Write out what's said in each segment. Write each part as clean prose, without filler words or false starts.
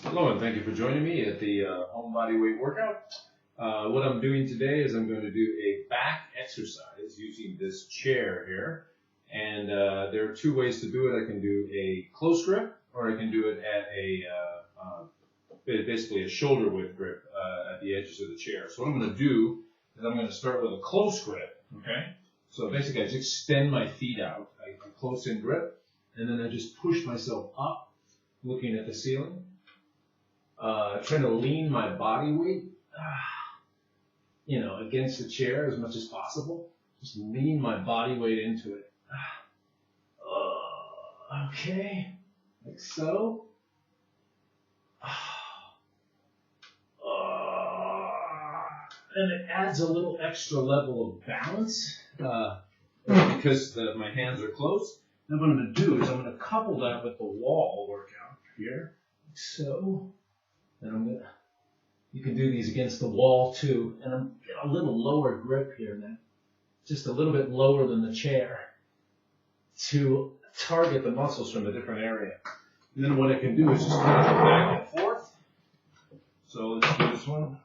Hello, and thank you for joining me at the home body weight workout. What I'm doing today is I'm going to do a back exercise using this chair here. And there are two ways to do it. I can do a close grip, or I can do it at basically a shoulder width grip at the edges of the chair. So what I'm going to do is I'm going to start with a close grip. Okay. So basically, I just extend my feet out. I close in grip, and then I just push myself up, looking at the ceiling. Trying to lean my body weight, against the chair as much as possible. Just lean my body weight into it. Okay, like so. And it adds a little extra level of balance because my hands are closed. And what I'm going to do is I'm going to couple that with the wall workout here, like so. And you can do these against the wall too. And I'm getting a little lower grip here now, just a little bit lower than the chair to target the muscles from a different area. And then what I can do is just kind of go back and forth. So let's do this one.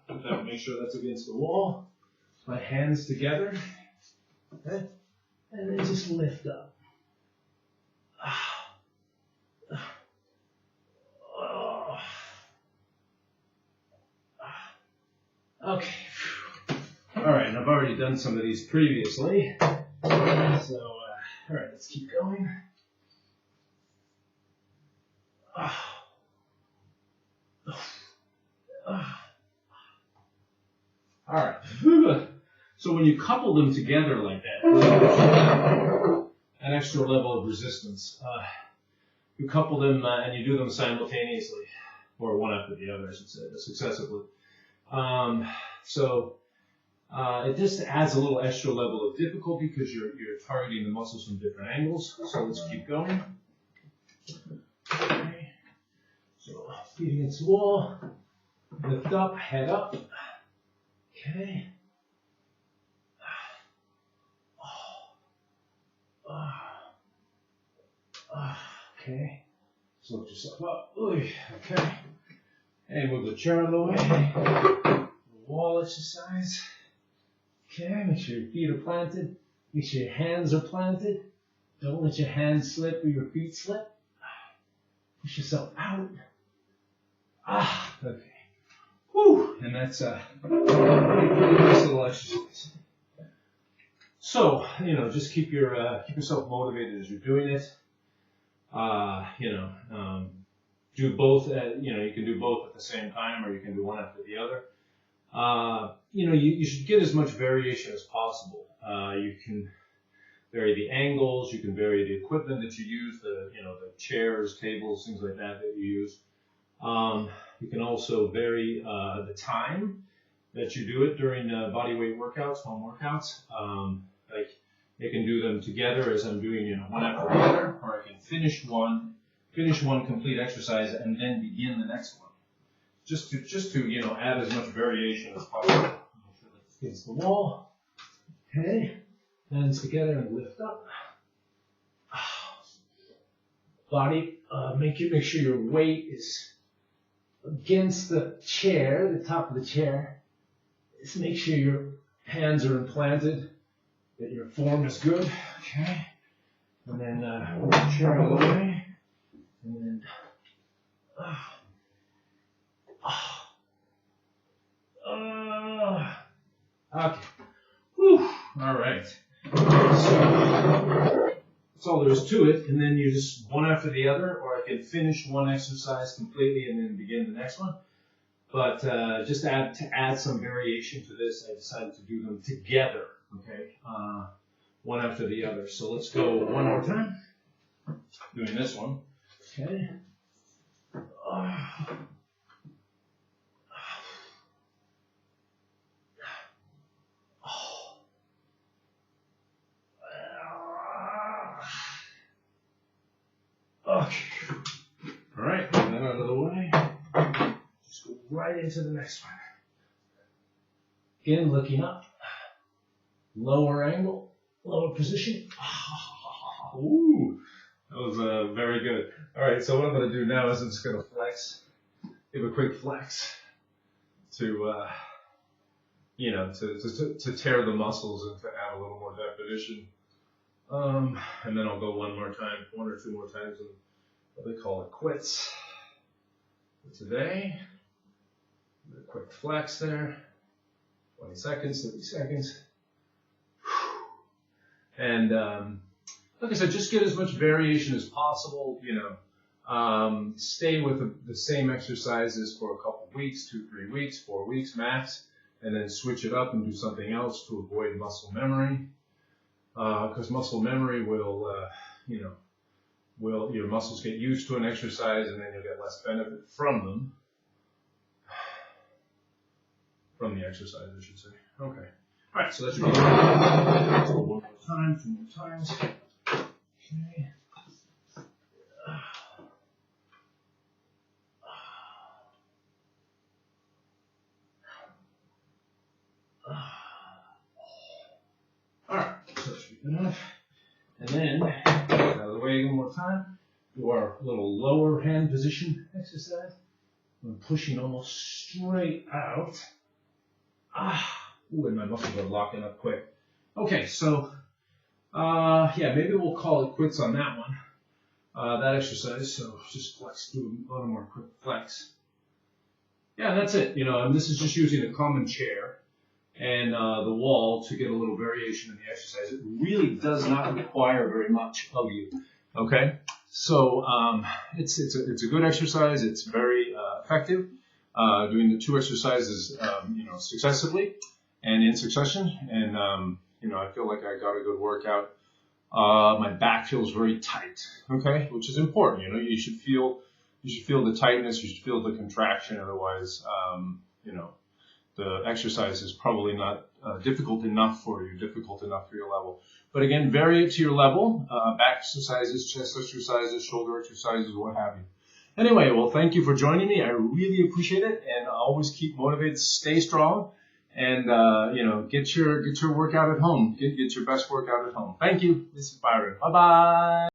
Make sure that's against the wall. My hands together. Okay. And then just lift up. Okay. All right, and I've already done some of these previously. So, all right, let's keep going. All right. So when you couple them together like that, an extra level of resistance. You couple them and you do them simultaneously, or one after the other, I should say, successively. It just adds a little extra level of difficulty because you're targeting the muscles from different angles. So let's keep going. Okay. So feet against the wall, lift up, head up. Okay. Okay. So lift yourself up. Okay. And move the chair out of the way. Wall exercise. Okay, make sure your feet are planted. Make sure your hands are planted. Don't let your hands slip or your feet slip. Push yourself out. Okay. Whew, and that's a pretty nice little exercise. So, just keep yourself motivated as you're doing it. Do both. You can do both at the same time, or you can do one after the other. You should get as much variation as possible. You can vary the angles. You can vary the equipment that you use, the chairs, tables, things like that you use. You can also vary the time that you do it during body weight workouts, home workouts. Like you can do them together as I'm doing, one after the other, or I can finish one complete exercise and then begin the next one. Just to add as much variation as possible. Against the wall. Okay. Hands together and lift up. Body, make sure your weight is against the chair, the top of the chair. Just make sure your hands are implanted, that your form is good. Okay. And then move the chair out of the way. And then okay. Whew. All right. So that's all there is to it. And then you just one after the other, or I can finish one exercise completely and then begin the next one. But just to add some variation to this, I decided to do them together. Okay. One after the other. So let's go one more time. Doing this one. Okay. Okay. All right, get that out of the way. Just go right into the next one. Again, looking up. Lower angle, lower position. Ooh, that was very good. All right, so what I'm going to do now is I'm just going to flex give a quick flex to to tear the muscles and to add a little more definition. And then I'll go one or two more times, and what they call it quits for today. A quick flex there, 20 seconds, 30 seconds. And like I said, just get as much variation as possible. Stay with the same exercises for a couple of weeks, 2-3 weeks, 4 weeks max, and then switch it up and do something else to avoid muscle memory. Because muscle memory will your muscles get used to an exercise, and then you'll get less benefit from the exercise, I should say. Okay. All right, so that should be one more time, 2 more times. Okay. All right, so that should be good enough. And then, out of the way one more time, do our little lower hand position exercise. I'm pushing almost straight out. Ooh, and my muscles are locking up quick. Okay, so, maybe we'll call it quits on that one, that exercise. So just do a little more quick flex. Yeah, that's it. And this is just using a common chair and the wall to get a little variation in the exercise. It really does not require very much of you. Okay, so it's a good exercise. It's very effective. Doing the 2 exercises, successively and in succession, and I feel like I got a good workout. My back feels very tight. Okay, which is important. You should feel the tightness. You should feel the contraction. Otherwise, the exercise is probably not difficult enough for you, difficult enough for your level. But again, vary it to your level. Back exercises, chest exercises, shoulder exercises, what have you. Anyway, well, thank you for joining me. I really appreciate it, and always keep motivated, stay strong, and get your workout at home. Get your best workout at home. Thank you. This is Byron. Bye-bye.